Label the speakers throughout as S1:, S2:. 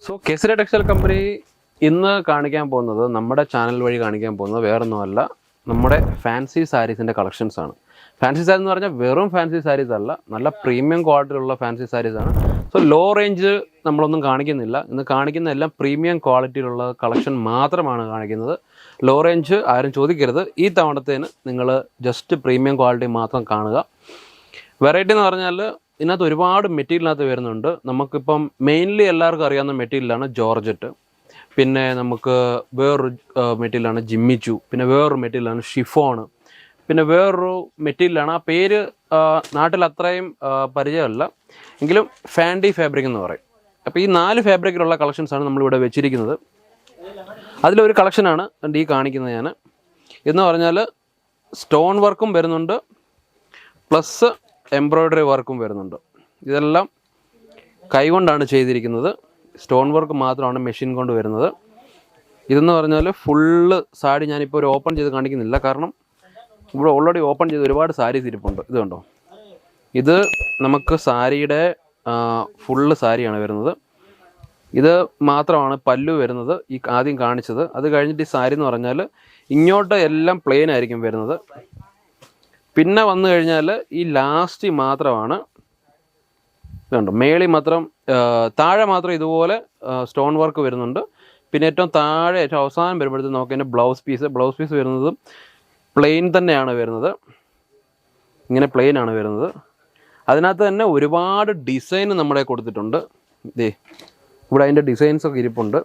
S1: So Kesari textile company ഇന്ന് കാണിക്കാൻ പോകുന്നത്, നമ്മുടെ ചാനൽ വഴി കാണിക്കാൻ പോകുന്നത് വേറൊന്നുമല്ല, നമ്മുടെ ഫാൻസി സാരീസിൻ്റെ കളക്ഷൻസ് ആണ്. ഫാൻസി സാരി എന്ന് പറഞ്ഞാൽ വെറും ഫാൻസി സാരീസ് അല്ല, നല്ല പ്രീമിയം ക്വാളിറ്റിയിലുള്ള ഫാൻസി സാരീസ് ആണ്. സോ ലോ റേഞ്ച് നമ്മളൊന്നും കാണിക്കുന്നില്ല. ഇന്ന് കാണിക്കുന്ന എല്ലാം പ്രീമിയം ക്വാളിറ്റിയിലുള്ള കളക്ഷൻ മാത്രമാണ് കാണിക്കുന്നത്. ലോ റേഞ്ച് ആരും ചോദിക്കരുത്. ഈ തവണത്തേന് നിങ്ങൾ ജസ്റ്റ് പ്രീമിയം ക്വാളിറ്റി മാത്രം കാണുക. വെറൈറ്റി എന്ന് പറഞ്ഞാൽ ഇതിനകത്ത് ഒരുപാട് മെറ്റീരിയലിനകത്ത് വരുന്നുണ്ട്. നമുക്കിപ്പം മെയിൻലി എല്ലാവർക്കും അറിയാവുന്ന മെറ്റീരിയലാണ് ജോർജറ്റ്. പിന്നെ നമുക്ക് വേറൊരു മെറ്റീരിയലാണ് ജിമ്മിച്ചു. പിന്നെ വേറൊരു മെറ്റീരിയലാണ് ഷിഫോൺ. പിന്നെ വേറൊരു മെറ്റീരിയലാണ്, ആ പേര് നാട്ടിൽ അത്രയും പരിചയമല്ല എങ്കിലും ഫാൻഡി ഫാബ്രിക് എന്ന് പറയും. അപ്പോൾ ഈ 4 ഫാബ്രിക്കിലുള്ള കളക്ഷൻസാണ് നമ്മളിവിടെ വെച്ചിരിക്കുന്നത്. അതിലൊരു കളക്ഷനാണ് ഈ കാണിക്കുന്നത് ഞാൻ. എന്ന് പറഞ്ഞാൽ സ്റ്റോൺ വർക്കും വരുന്നുണ്ട്, പ്ലസ് എംബ്രോയ്ഡറി വർക്കും വരുന്നുണ്ട്. ഇതെല്ലാം കൈകൊണ്ടാണ് ചെയ്തിരിക്കുന്നത്. സ്റ്റോൺ വർക്ക് മാത്രമാണ് മെഷീൻ കൊണ്ട് വരുന്നത്. ഇതെന്ന് പറഞ്ഞാൽ ഫുള്ള് സാരി ഞാനിപ്പോൾ ഒരു ഓപ്പൺ ചെയ്ത് കാണിക്കുന്നില്ല, കാരണം ഇവിടെ ഓൾറെഡി ഓപ്പൺ ചെയ്ത് ഒരുപാട് സാരീസ് ഇരിപ്പുണ്ട്. ഇത് കണ്ടോ, ഇത് നമുക്ക് സാരിയുടെ ഫുള്ള് സാരിയാണ് വരുന്നത്. ഇത് മാത്രമാണ് പല്ലു വരുന്നത്, ഈ ആദ്യം കാണിച്ചത്. അത് കഴിഞ്ഞിട്ട് ഈ സാരി എന്ന് പറഞ്ഞാൽ ഇങ്ങോട്ട് എല്ലാം പ്ലെയിൻ ആയിരിക്കും വരുന്നത്. പിന്നെ വന്നു കഴിഞ്ഞാൽ ഈ ലാസ്റ്റ് മാത്രമാണ് ഇതുണ്ട്, മേളി മാത്രം, താഴെ മാത്രം ഇതുപോലെ സ്റ്റോൺ വർക്ക് വരുന്നുണ്ട്. പിന്നെ ഏറ്റവും താഴെ ഏറ്റവും അവസാനം വരുമ്പോഴത്തേക്ക് നമുക്ക് അതിൻ്റെ ബ്ലൗസ് പീസ് വരുന്നത് പ്ലെയിൻ തന്നെയാണ് വരുന്നത്. ഇങ്ങനെ പ്ലെയിൻ ആണ് വരുന്നത്. അതിനകത്ത് തന്നെ ഒരുപാട് ഡിസൈൻ നമ്മളെ കൊടുത്തിട്ടുണ്ട്. ഇതേ ഇവിടെ അതിൻ്റെ ഡിസൈൻസൊക്കെ ഇരിപ്പുണ്ട്.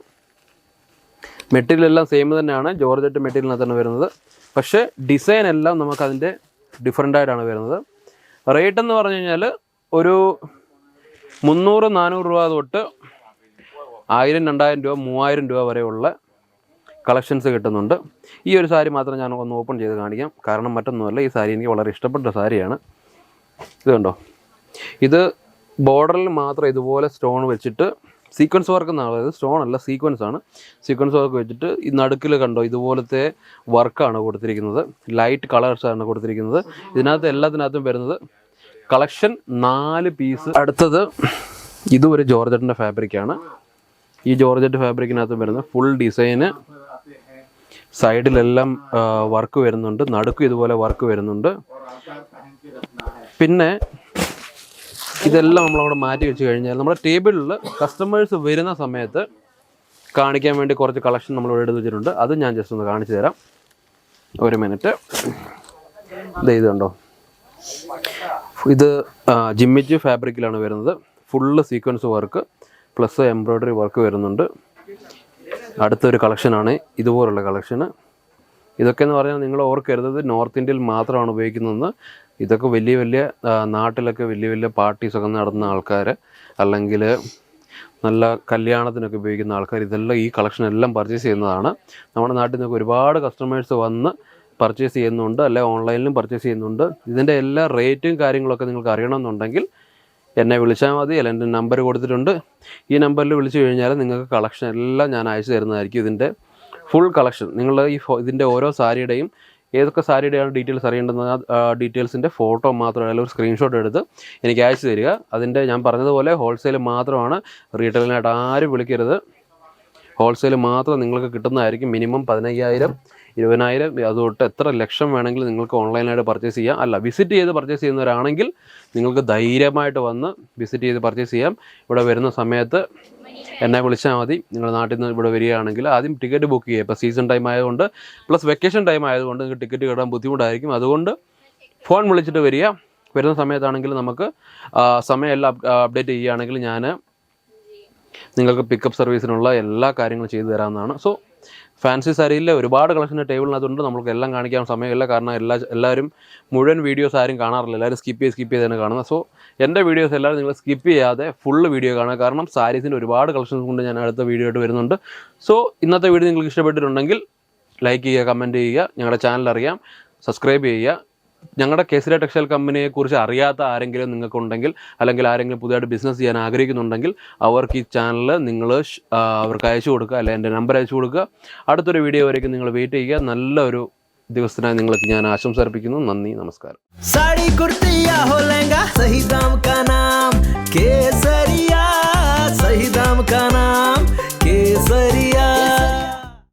S1: മെറ്റീരിയൽ എല്ലാം സെയിം തന്നെയാണ്, ജോർജറ്റ് മെറ്റീരിയലിനകത്ത് തന്നെ വരുന്നത്. പക്ഷേ ഡിസൈൻ എല്ലാം നമുക്കതിൻ്റെ ഡിഫറെൻ്റ് ആയിട്ടാണ് വരുന്നത്. റേറ്റ് എന്ന് പറഞ്ഞു കഴിഞ്ഞാൽ ഒരു 300-400 രൂപ തൊട്ട് 1000, 2000 രൂപ, 3000 രൂപ വരെയുള്ള കളക്ഷൻസ് കിട്ടുന്നുണ്ട്. ഈ ഒരു സാരി മാത്രം ഞാൻ ഒന്ന് ഓപ്പൺ ചെയ്ത് കാണിക്കാം, കാരണം മറ്റൊന്നുമല്ല, ഈ സാരി എനിക്ക് വളരെ ഇഷ്ടപ്പെട്ട സാരിയാണ്. ഇത് കണ്ടോ, ഇത് ബോർഡറിൽ മാത്രം ഇതുപോലെ സ്റ്റോൺ വെച്ചിട്ട് സീക്വൻസ് വർക്ക് എന്നാണ് പറയുന്നത്. സ്റ്റോൺ അല്ല, സീക്വൻസ് ആണ്. സീക്വൻസ് വർക്ക് വെച്ചിട്ട് ഈ നടുക്കിൽ കണ്ടോ ഇതുപോലത്തെ വർക്കാണ് കൊടുത്തിരിക്കുന്നത്. ലൈറ്റ് കളേഴ്സാണ് കൊടുത്തിരിക്കുന്നത്. ഇതിനകത്ത് എല്ലാത്തിനകത്തും വരുന്നത് കളക്ഷൻ 4 പീസ്. അടുത്തത് ഇതും ഒരു ജോർജറ്റിൻ്റെ ഫാബ്രിക്കാണ്. ഈ ജോർജറ്റ് ഫാബ്രിക്കിനകത്ത് വരുന്ന ഫുൾ ഡിസൈന്, സൈഡിലെല്ലാം വർക്ക് വരുന്നുണ്ട്, നടുക്കും ഇതുപോലെ വർക്ക് വരുന്നുണ്ട്. പിന്നെ ഇതെല്ലാം നമ്മളവിടെ മാറ്റി വെച്ച് കഴിഞ്ഞാൽ നമ്മുടെ ടേബിളിൽ കസ്റ്റമേഴ്സ് വരുന്ന സമയത്ത് കാണിക്കാൻ വേണ്ടി കുറച്ച് കളക്ഷൻ നമ്മളിവിടെ എടുത്ത് വെച്ചിട്ടുണ്ട്. അത് ഞാൻ ജസ്റ്റ് ഒന്ന് കാണിച്ചു തരാം, ഒരു മിനിറ്റ്. ഇത് കണ്ടോ, ഇത് ജിമ്മിച്ച് ഫാബ്രിക്കിലാണ് വരുന്നത്. Full sequence work plus embroidery work വരുന്നുണ്ട്. അടുത്തൊരു കളക്ഷനാണ് ഇതുപോലുള്ള കളക്ഷന്. ഇതൊക്കെ എന്ന് പറഞ്ഞാൽ നിങ്ങൾ ഓർക്കരുത് നോർത്ത് ഇന്ത്യയിൽ മാത്രമാണ് ഉപയോഗിക്കുന്നതെന്ന്. ഇതൊക്കെ വലിയ വലിയ നാട്ടിലൊക്കെ വലിയ വലിയ പാർട്ടീസൊക്കെ നടത്തുന്ന ആൾക്കാർ, അല്ലെങ്കിൽ നല്ല കല്യാണത്തിനൊക്കെ ഉപയോഗിക്കുന്ന ആൾക്കാർ, ഇതെല്ലാം ഈ കളക്ഷൻ എല്ലാം പർച്ചേസ് ചെയ്യുന്നതാണ്. നമ്മുടെ നാട്ടിൽ നിന്നൊക്കെ ഒരുപാട് കസ്റ്റമേഴ്സ് വന്ന് പർച്ചേസ് ചെയ്യുന്നുണ്ട്, അല്ലെ ഓൺലൈനിലും പർച്ചേസ് ചെയ്യുന്നുണ്ട്. ഇതിൻ്റെ എല്ലാ റേറ്റും കാര്യങ്ങളൊക്കെ നിങ്ങൾക്ക് അറിയണമെന്നുണ്ടെങ്കിൽ എന്നെ വിളിച്ചാൽ മതി. അല്ല, എൻ്റെ നമ്പർ കൊടുത്തിട്ടുണ്ട്. ഈ നമ്പറിൽ വിളിച്ചു കഴിഞ്ഞാൽ നിങ്ങൾക്ക് കളക്ഷൻ എല്ലാം ഞാൻ അയച്ചു തരുന്നതായിരിക്കും. ഇതിൻ്റെ ഫുൾ കളക്ഷൻ നിങ്ങൾ ഇതിൻ്റെ ഓരോ സാരിയുടെയും ഏതൊക്കെ സാരിയുടെയാണ് ഡീറ്റെയിൽസ് അറിയേണ്ടത്, ഡീറ്റെയിൽസിൻ്റെ ഫോട്ടോ മാത്രം അല്ലെങ്കിൽ ഒരു സ്ക്രീൻഷോട്ട് എടുത്ത് എനിക്ക് അയച്ചു തരിക. അതിൻ്റെ ഞാൻ പറഞ്ഞതുപോലെ ഹോൾസെയിൽ മാത്രമാണ്, റീറ്റെയിലിനായിട്ട് ആരും വിളിക്കരുത്. ഹോൾസെയിൽ മാത്രം നിങ്ങൾക്ക് കിട്ടുന്നതായിരിക്കും. മിനിമം 15,000, 20,000 അതുതൊട്ട് എത്ര ലക്ഷം വേണമെങ്കിലും നിങ്ങൾക്ക് ഓൺലൈനായിട്ട് പർച്ചേസ് ചെയ്യാം. അല്ല, വിസിറ്റ് ചെയ്ത് പർച്ചേസ് ചെയ്യുന്നവരാണെങ്കിൽ നിങ്ങൾക്ക് ധൈര്യമായിട്ട് വന്ന് വിസിറ്റ് ചെയ്ത് പർച്ചേസ് ചെയ്യാം. ഇവിടെ വരുന്ന സമയത്ത് എന്നെ വിളിച്ചാൽ മതി. നിങ്ങളുടെ നാട്ടിൽ നിന്ന് ഇവിടെ വരികയാണെങ്കിൽ ആദ്യം ടിക്കറ്റ് ബുക്ക് ചെയ്യുക. ഇപ്പോൾ സീസൺ ടൈം ആയതുകൊണ്ട് പ്ലസ് വെക്കേഷൻ ടൈം ആയതുകൊണ്ട് നിങ്ങൾക്ക് ടിക്കറ്റ് കിട്ടാൻ ബുദ്ധിമുട്ടായിരിക്കും. അതുകൊണ്ട് ഫോൺ വിളിച്ചിട്ട് വരിക. വരുന്ന സമയത്താണെങ്കിൽ നമുക്ക് സമയമെല്ലാം അപ്ഡേറ്റ് ചെയ്യുകയാണെങ്കിൽ ഞാൻ നിങ്ങൾക്ക് പിക്കപ്പ് സർവീസിനുള്ള എല്ലാ കാര്യങ്ങളും ചെയ്തു തരാവുന്നതാണ്. സോ ഫാൻസി സാരിയിലെ ഒരുപാട് കളക്ഷൻ ടേബിളിനകത്തുണ്ട്. നമുക്ക് എല്ലാം കാണിക്കാൻ സമയമില്ല, കാരണം എല്ലാവരും മുഴുവൻ വീഡിയോസ് ആരും കാണാറില്ല. എല്ലാവരും സ്കിപ്പ് ചെയ്ത് തന്നെ കാണുന്നത്. സോ എൻ്റെ വീഡിയോസ് എല്ലാവരും നിങ്ങൾ സ്കിപ്പ് ചെയ്യാതെ ഫുള്ള് വീഡിയോ കാണുക, കാരണം സാരീസിൻ്റെ ഒരുപാട് കളക്ഷൻസ് കൊണ്ട് ഞാൻ അടുത്ത വീഡിയോ ആയിട്ട് വരുന്നുണ്ട്. സോ ഇന്നത്തെ വീഡിയോ നിങ്ങൾക്ക് ഇഷ്ടപ്പെട്ടിട്ടുണ്ടെങ്കിൽ ലൈക്ക് ചെയ്യുക, കമൻറ്റ് ചെയ്യുക, ഞങ്ങളുടെ ചാനൽ അറിയാം, സബ്സ്ക്രൈബ് ചെയ്യുക. ഞങ്ങളുടെ കേസരി ടെക്സ്റ്റൈൽ കമ്പനിയെക്കുറിച്ച് അറിയാത്ത ആരെങ്കിലും നിങ്ങൾക്കുണ്ടെങ്കിൽ, അല്ലെങ്കിൽ ആരെങ്കിലും പുതിയതായിട്ട് ബിസിനസ് ചെയ്യാൻ ആഗ്രഹിക്കുന്നുണ്ടെങ്കിൽ അവർക്ക് ഈ ചാനൽ നിങ്ങൾ അവർക്ക് അയച്ചു കൊടുക്കുക, അല്ലെങ്കിൽ എൻ്റെ നമ്പർ അയച്ചു കൊടുക്കുക. അടുത്തൊരു വീഡിയോ വരേക്കും നിങ്ങൾ വെയിറ്റ് ചെയ്യുക. നല്ലൊരു ദിവസത്തിനായി നിങ്ങൾക്ക് ഞാൻ ആശംസ അർപ്പിക്കുന്നു. നന്ദി, നമസ്കാരം.
S2: साड़ी कुर्तिया हो लहंगा सही दाम का नाम केसरिया, सही दाम का नाम